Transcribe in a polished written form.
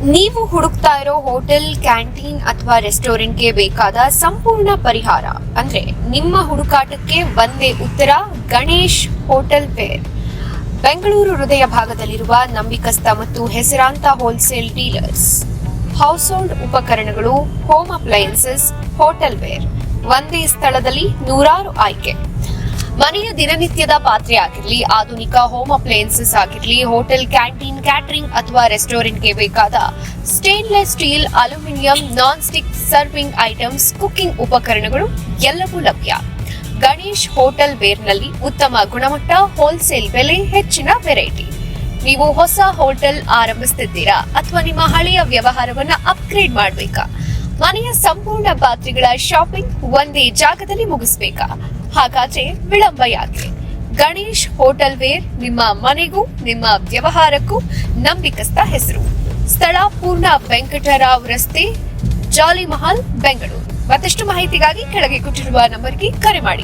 ನೀವು ಹುಡುಕ್ತಾ ಇರೋ ಹೋಟೆಲ್, ಕ್ಯಾಂಟೀನ್ ಅಥವಾ ರೆಸ್ಟೋರೆಂಟ್ಗೆ ಬೇಕಾದ ಸಂಪೂರ್ಣ ಪರಿಹಾರ ಅಂದ್ರೆ ನಿಮ್ಮ ಹುಡುಕಾಟಕ್ಕೆ ಒಂದೇ ಉತ್ತರ, ಗಣೇಶ್ ಹೋಟೆಲ್ ವೇರ್. ಬೆಂಗಳೂರು ಹೃದಯ ಭಾಗದಲ್ಲಿರುವ ನಂಬಿಕಸ್ಥ ಮತ್ತು ಹೆಸರಾಂತ ಹೋಲ್ಸೇಲ್ ಡೀಲರ್ಸ್. ಹೌಸ್ ಹೋಲ್ಡ್ ಉಪಕರಣಗಳು, ಹೋಮ್ ಅಪ್ಲಯನ್ಸಸ್, ಹೋಟೆಲ್ ವೇರ್ ಒಂದೇ ಸ್ಥಳದಲ್ಲಿ ನೂರಾರು ಆಯ್ಕೆ. ಮನೆಯ ದಿನನಿತ್ಯದ ಪಾತ್ರೆ ಆಗಿರಲಿ, ಆಧುನಿಕ ಹೋಮ್ ಅಪ್ಲಯನ್ಸಸ್ ಆಗಿರಲಿ, ಹೋಟೆಲ್, ಕ್ಯಾಂಟೀನ್, ಕ್ಯಾಟರಿಂಗ್ ಅಥವಾ ರೆಸ್ಟೋರೆಂಟ್ಗೆ ಬೇಕಾದ stainless steel, aluminium, non stick serving items, cooking ಉಪಕರಣಗಳು ಎಲ್ಲವೂ ಲಭ್ಯ. ಗಣೇಶ್ ಹೋಟೆಲ್ ವೇರ್ನಲ್ಲಿ ಉತ್ತಮ ಗುಣಮಟ್ಟ, ಹೋಲ್ಸೇಲ್ ಬೆಲೆ, ಹೆಚ್ಚಿನ ವೆರೈಟಿ. ನೀವು ಹೊಸ ಹೋಟೆಲ್ ಆರಂಭಿಸುತ್ತಿದ್ದೀರಾ ಅಥವಾ ನಿಮ್ಮ ಹಳೆಯ ವ್ಯವಹಾರವನ್ನ ಅಪ್ಗ್ರೇಡ್ ಮಾಡಬೇಕಾ? ಮನೆಯ ಸಂಪೂರ್ಣ ಪಾತ್ರೆಗಳ ಶಾಪಿಂಗ್ ಒಂದೇ ಜಾಗದಲ್ಲಿ ಮುಗಿಸಬೇಕಾ? ಹಾಗಾದ್ರೆ ವಿಳಂಬ ಯಾಕೆ? ಗಣೇಶ್ ಹೋಟೆಲ್ ವೇರ್ ನಿಮ್ಮ ಮನೆಗೂ ನಿಮ್ಮ ವ್ಯವಹಾರಕ್ಕೂ ನಂಬಿಕಸ್ಥ ಹೆಸರು. ಸ್ಥಳ ಪೂರ್ಣ ವೆಂಕಟರಾವ್ ರಸ್ತೆ, ಜಾಲಿ ಮಹಲ್, ಬೆಂಗಳೂರು. ಮತ್ತಷ್ಟು ಮಾಹಿತಿಗಾಗಿ ಕೆಳಗೆ ಕೊಟ್ಟಿರುವ ನಂಬರ್ಗೆ ಕರೆ ಮಾಡಿ.